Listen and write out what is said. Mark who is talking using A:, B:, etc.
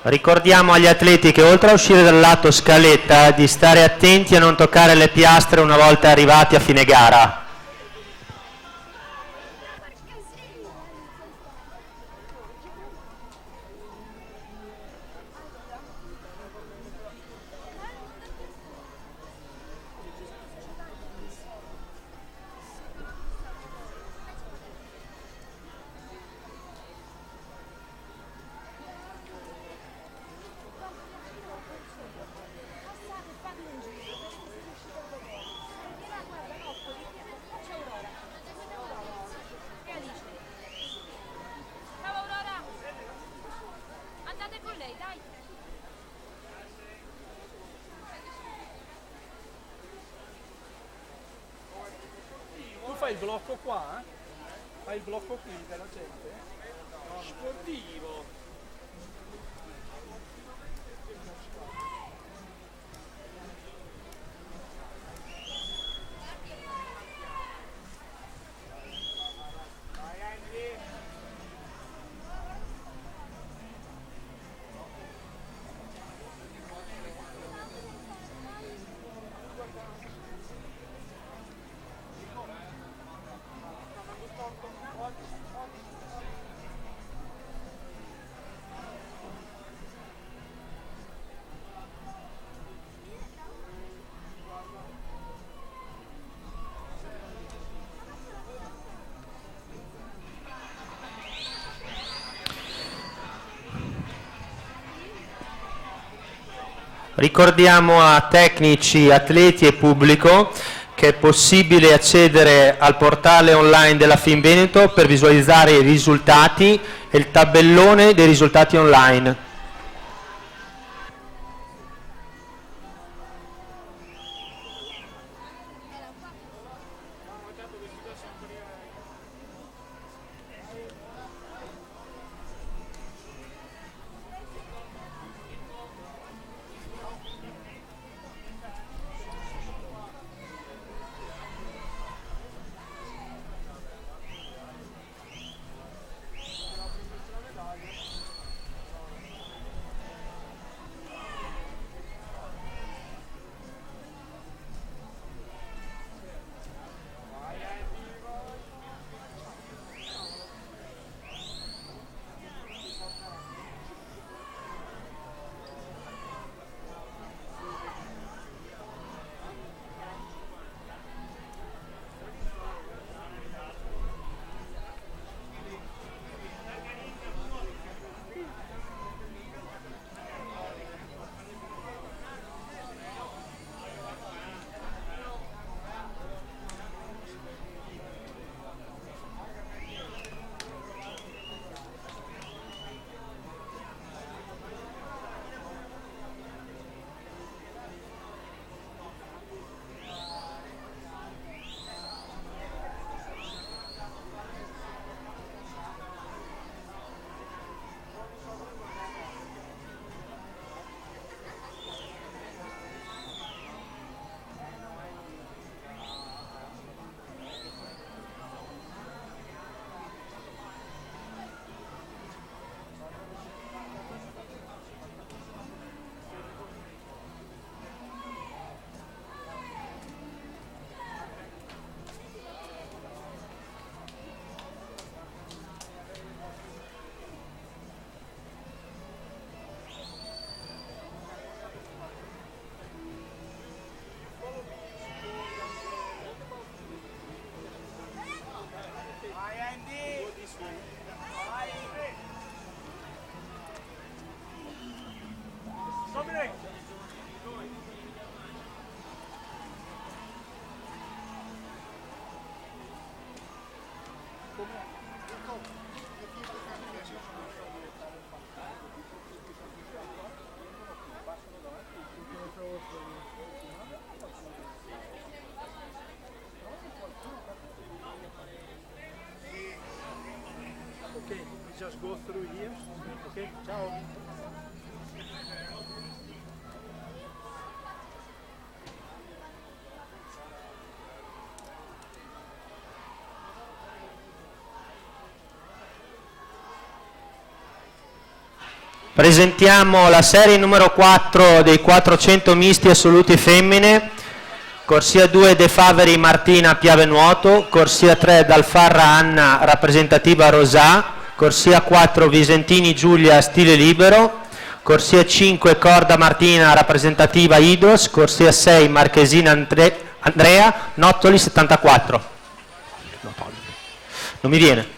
A: Ricordiamo agli atleti che oltre a uscire dal lato scaletta di stare attenti a non toccare le piastre una volta arrivati a fine gara.
B: Fai il blocco qua? Fai il blocco qui della gente? Sportivo!
A: Ricordiamo a tecnici, atleti e pubblico che è possibile accedere al portale online della FIM Veneto per visualizzare i risultati e il tabellone dei risultati online. Okay, we just go through here. Okay, ciao. Presentiamo la serie numero 4 dei 400 misti assoluti femmine. Corsia 2 De Faveri Martina Piave Nuoto, corsia 3 Dalfarra Anna rappresentativa Rosà, corsia 4 Visentini Giulia stile libero, corsia 5 Corda Martina rappresentativa Idros, corsia 6 Marchesina Andrea, Nottoli 74. Non mi viene.